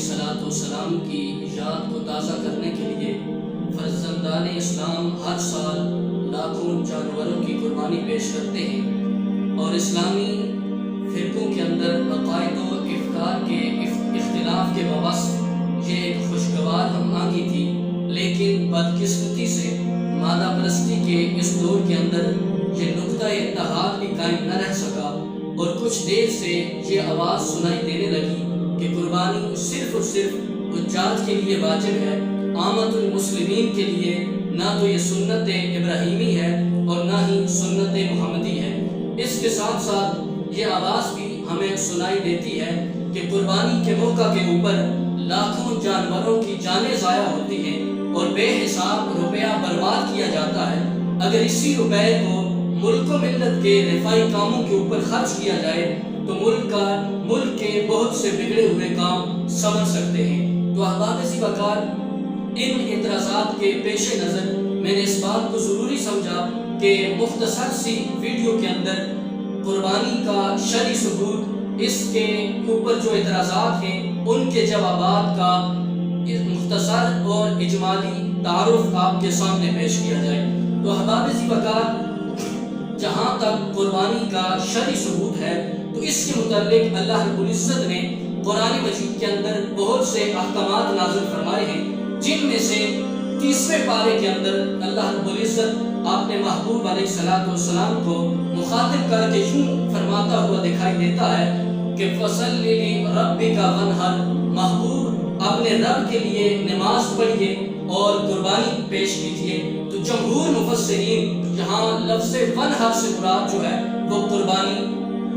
السلام کی یاد کو تازہ کرنے کے لیے فرزندان اسلام ہر سال لاکھوں جانوروں کی قربانی پیش کرتے ہیں، اور اسلامی فرقوں کے اندر عقائد و افکار کے اختلاف کے باعث یہ ایک خوشگوار ہم آہنگی تھی، لیکن بدقسمتی سے مادہ پرستی کے اس دور کے اندر یہ نقطہ اتحاد بھی قائم نہ رہ سکا، اور کچھ دیر سے یہ آواز سنائی دینے لگی کہ قربانی صرف اور صرف حجاج کے لیے واجب ہے، عامت المسلمین کے لیے نہ تو یہ سنت ابراہیمی ہے اور نہ ہی سنت محمدی ہے۔ اس کے ساتھ ساتھ یہ آواز بھی ہمیں سنائی دیتی ہے کہ قربانی کے موقع کے اوپر لاکھوں جانوروں کی جانیں ضائع ہوتی ہیں اور بے حساب روپیہ برباد کیا جاتا ہے۔ اگر اسی روپے کو ملک و ملت کے رفائی کاموں کے اوپر خرچ کیا جائے تو ملک کے بہت سے بگڑے ہوئے کام سنور سکتے ہیں۔ تو احباب ذی وقار، ان اعتراضات کے پیش نظر میں نے اس بات کو ضروری سمجھا کہ مختصر سی ویڈیو کے اندر قربانی کا شرعی ثبوت، اس کے اوپر جو اعتراضات ہیں ان کے جوابات کا مختصر اور اجمالی تعارف آپ کے سامنے پیش کیا جائے۔ تو احباب ذی وقار، جہاں تک قربانی کا شرعی ثبوت ہے تو اس کے متعلق اللہ رب العزت نے قرآن مجید کے اندر بہت سے احکامات نازل فرمائے ہیں، جن میں سے 30ویں پارے کے اندر اللہ رب العزت اپنے محبوب علیہ السلام کو مخاطب کر کے یوں فرماتا ہوا دکھائی دیتا ہے کہ فَصَلِّ لِرَبِّكَ وَانْحَرْ، محبوب اپنے رب کے لیے نماز پڑھیے اور قربانی پیش کیجیے۔ تو جمہور مفسرین یہاں لفظ ونہر سے مراد جو ہے وہ قربانی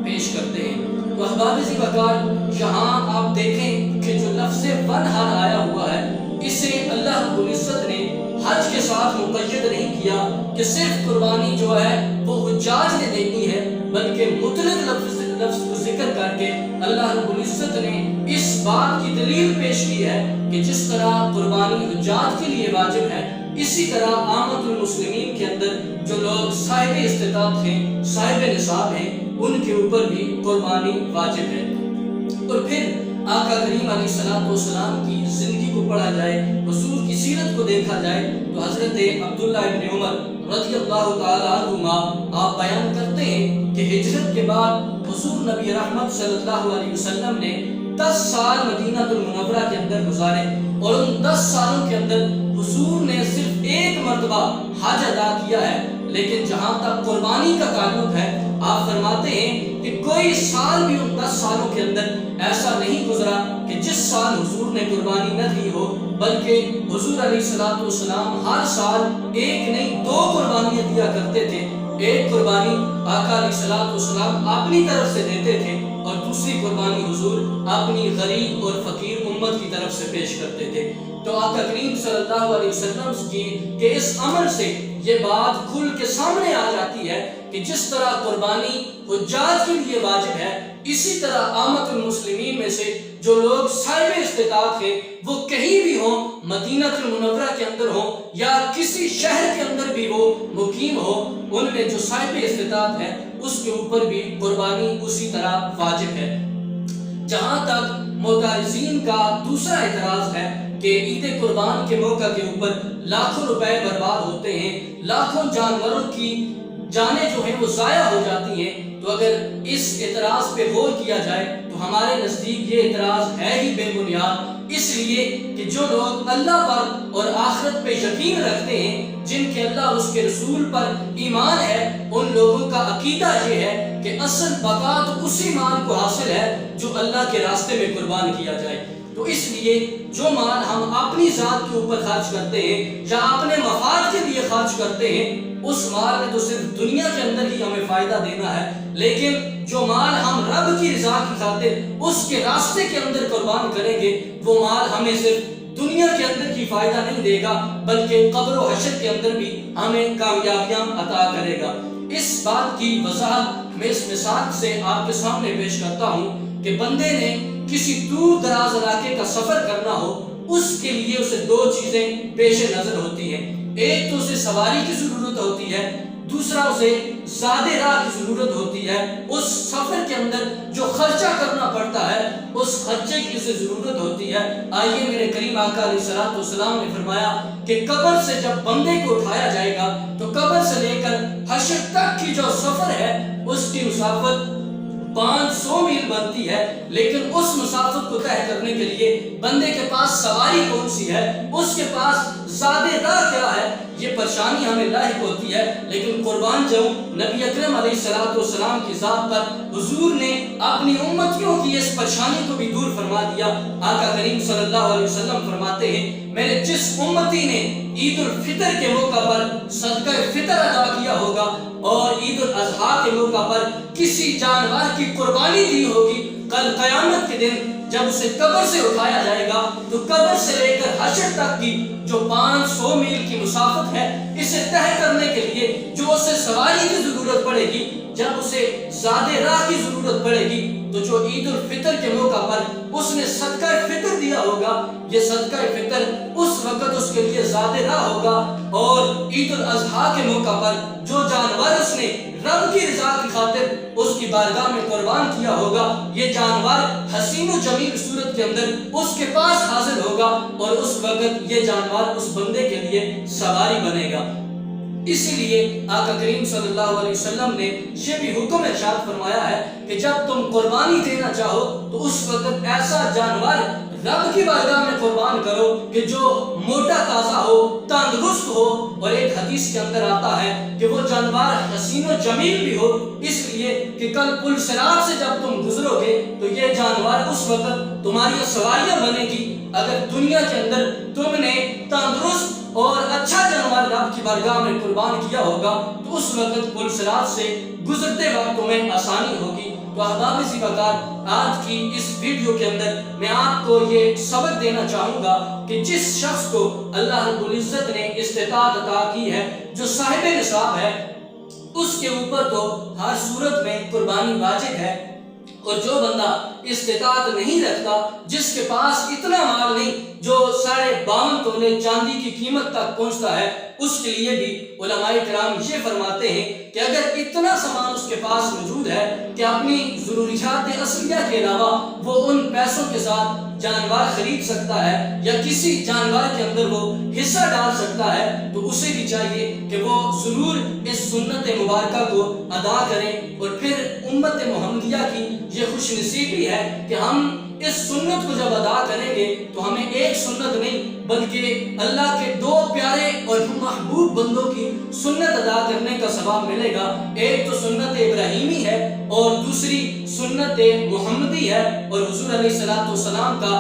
پیش کرتے ہیں۔ تو احباب ذی وقار، یہاں آپ دیکھیں کہ جو لفظ ونہر آیا ہوا ہے اسے اللہ رب العزت نے حج کے ساتھ مقید نہیں کیا کہ صرف قربانی جو ہے وہ حجاج نے دینی ہے، بلکہ مطلق لفظ کو ذکر کر کے اللہ رب العزت نے اس بات کی دلیل پیش کی ہے کہ جس طرح قربانی حجاج کے لیے واجب ہے، اسی طرح عامت المسلمین کے اندر جو لوگ صاحب استطاعت ہیں، صاحب نصاب ہیں، ان کے اوپر بھی قربانی واجب ہے۔ اور پھر آقا کریم علیہ السلام کی زندگی کو پڑھا جائے، حضور کی سیرت کو دیکھا جائے تو حضرت عبداللہ ابن عمر رضی اللہ تعالی عنہما آپ بیان کرتے ہیں کہ ہجرت کے بعد حضور نبی رحمت صلی اللہ علیہ وسلم نے 10 سال مدینہ المنورہ کے اندر گزارے، اور ان 10 سالوں کے اندر حضور نے صرف ایک مرتبہ حج ادا کیا ہے، لیکن جہاں تک قربانی کا تعلق ہے آپ فرماتے ہیں کہ کوئی سال بھی ان 10 سالوں کے اندر ایسا نہیں گزرا کہ جس سال حضور نے قربانی نہ دی ہو، بلکہ حضور علیہ السلام ہر سال ایک نہیں 2 قربانیاں دیا کرتے تھے۔ ایک قربانی آقا علیہ السلام اپنی طرف سے دیتے تھے اور دوسری قربانی حضور اپنی غریب اور فقیر امت کی طرف سے پیش کرتے تھے۔ تو آقا کریم صلی اللہ علیہ وسلم کی کہ اس عمل سے یہ بات کھل کے سامنے آ جاتی ہے کہ جس طرح قربانی حجاج کے لیے واجب ہے، اسی طرح عامت المسلمین میں سے جو لوگ صاحب استطاعت ہیں وہ کہیں بھی ہوں، مدینہ المنورہ کے اندر ہوں یا کسی شہر کے اندر بھی وہ مقیم ہو، ان میں جو صاحب استطاعت ہے اس کے اوپر بھی قربانی اسی طرح واجب ہے۔ جہاں تک معترضین کا دوسرا اعتراض ہے کہ عید قربان کے موقع کے اوپر لاکھوں روپے برباد ہوتے ہیں، لاکھوں جانوروں کی جانیں جو ہیں وہ ضائع ہو جاتی ہیں، تو اگر اس اعتراض پہ غور کیا جائے تو ہمارے نزدیک یہ اعتراض ہے ہی بے بنیاد، اس لیے کہ جو لوگ اللہ پر اور آخرت پہ یقین رکھتے ہیں، جن کے اللہ اور اس کے رسول پر ایمان ہے، ان لوگوں کا عقیدہ یہ ہے کہ اصل بقا تو اسی مال کو حاصل ہے جو اللہ کے راستے میں قربان کیا جائے۔ تو اس لیے جو مال ہم اپنی ذات کے اوپر خرچ کرتے ہیں یا اپنے مفاد کے لیے خرچ کرتے ہیں، اس مال میں تو صرف دنیا کے اندر ہی ہمیں فائدہ دینا ہے، لیکن جو مال ہم رب کی رضا کی خاطر اس کے راستے کے اندر قربان کریں گے، وہ مال ہمیں صرف دنیا کے اندر ہی فائدہ نہیں دے گا بلکہ قبر و حشر کے اندر بھی ہمیں کامیابیاں عطا کرے گا۔ اس بات کی وضاحت میں اس مثال سے آپ کے سامنے پیش کرتا ہوں کہ بندے نے کسی دور دراز علاقے کا سفر کرنا ہو، اس کے لیے اسے 2 چیزیں پیش نظر ہوتی ہیں۔ ایک تو اسے سواری کی ضرورت ہوتی ہے، دوسرا اسے زیادہ راہ کی ضرورت ہوتی ہے، اس سفر کے اندر جو خرچہ کرنا پڑتا ہے اس خرچے کی اسے ضرورت ہوتی ہے۔ آئیے میرے کریم آقا علیہ الصلوۃ والسلام نے فرمایا کہ قبر سے جب بندے کو اٹھایا جائے گا تو قبر سے لے کر حشر تک کی جو سفر ہے اس کی مسافت 500 میل بنتی ہے، لیکن اس مسافت کو طے کرنے کے لیے بندے کے پاس سواری کون سی ہے، اس کے پاس زیادہ راہ کیا ہے، یہ پریشانی ہمیں لاحق ہوتی ہے۔ لیکن قربان جاؤں نبی اکرم علیہ الصلوۃ والسلام کی ذات پر حضور نے اپنی امتیوں کی اس پریشانی کو بھی دور فرما دیا۔ آقا کریم صلی اللہ علیہ وسلم فرماتے ہیں میرے جس امتی نے عید الفطر کے موقع پر صدقہ فطر ادا کیا ہوگا اور عید الاضحیٰ کے موقع پر کسی جانور کی قربانی دی ہوگی، کل قیامت کے دن جب اسے قبر سے اٹھایا جائے گا تو قبر سے لے کر حشر تک کی جو 500 میل کی مسافت ہے اسے طے کرنے کے لیے جو اسے سواری کی ضرورت پڑے گی، جب اسے زیادہ راہ کی ضرورت پڑے گی تو جو عید الفطر کے موقع پر اس نے صدقہ فطر دیا ہوگا، یہ صدقہ فطر اس وقت اس کے لیے زیادہ راہ ہوگا، اور عید الاضحیٰ کے موقع پر جو جانور اس نے رب کی رضا کی خاطر اس کی بارگاہ میں قربان کیا ہوگا، یہ جانور حسین و جمیل صورت کے اندر اس کے پاس حاضر ہوگا اور اس وقت یہ جانور اس بندے کے لیے سواری بنے گا۔ اسی لیے آقا کریم صلی اللہ علیہ وسلم نے یہ بھی حکم ارشاد فرمایا ہے کہ جب تم قربانی دینا چاہو تو اس وقت ایسا جانور رب کی بارگاہ میں قربان کرو کہ جو موٹا تازہ ہو، تندرست ہو، اور ایک حدیث کے اندر آتا ہے کہ وہ جانور حسین و جمیل بھی ہو، اس لیے کہ کل پل صراط سے جب تم گزرو گے تو یہ جانور اس وقت تمہاری سواریاں بنے گی۔ اگر دنیا کے اندر تم نے تندرست اور اچھا جانور رب کی بارگاہ میں قربان کیا ہوگا تو اس وقت پل صراط سے گزرتے وقت تمہیں آسانی ہوگی۔ تو احباب اسی وقار آج کی اس ویڈیو کے اندر میں آپ کو یہ سبق دینا چاہوں گا کہ جس شخص کو اللہ رب العزت نے استطاعت عطا کی ہے، جو صاحب نصاب ہے، اس کے اوپر تو ہر صورت میں قربانی واجب ہے، اور جو بندہ استطاعت نہیں رکھتا، جس کے پاس اتنا مال نہیں جو 52.5 تولے چاندی کی قیمت تک پہنچتا ہے، اس کے لیے بھی علماء کرام یہ فرماتے ہیں کہ اگر اتنا سامان اس کے پاس موجود ہے کہ اپنی ضروریات اصلیہ کے علاوہ وہ ان پیسوں کے ساتھ جانور خرید سکتا ہے یا کسی جانور کے اندر وہ حصہ ڈال سکتا ہے، تو اسے بھی چاہیے کہ وہ ضرور اس سنت مبارکہ کو ادا کریں۔ اور پھر امت محمدیہ کی یہ خوش نصیبی ہے کہ ہم اس سنت کو جب ادا کریں گے تو ہمیں ایک سنت نہیں بلکہ اللہ کے 2 پیارے اور محبوب بندوں کی سنت ادا کرنے کا ثواب ملے گا۔ ایک تو سنت ابراہیمی ہے اور دوسری سنت محمدی ہے، اور حضور علیہ الصلوۃ والسلام کا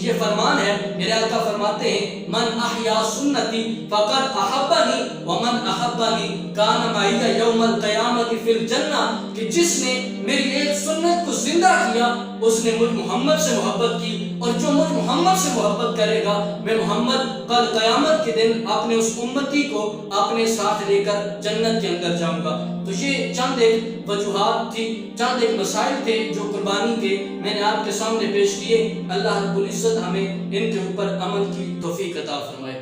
یہ فرمان ہے، میرے آقا فرماتے ہیں من احیا سنتی فقد احبنی ومن احبنی کان معی یوم القیامت فی الجنہ، کہ جس نے میری ایک سنت کو زندہ کیا اس نے مجھ محمد سے محبت کی، اور جو مجھ محمد سے محبت کرے گا میں محمد کل قیامت کے دن اپنے اس امتی کو اپنے ساتھ لے کر جنت کے اندر جاؤں گا۔ تو یہ چند ایک وجوہات تھی، چند ایک مسائل تھے جو قربانی کے میں نے آپ کے سامنے پیش کیے۔ اللہ رب العزت ہمیں ان کے اوپر عمل کی توفیق عطا فرمائے۔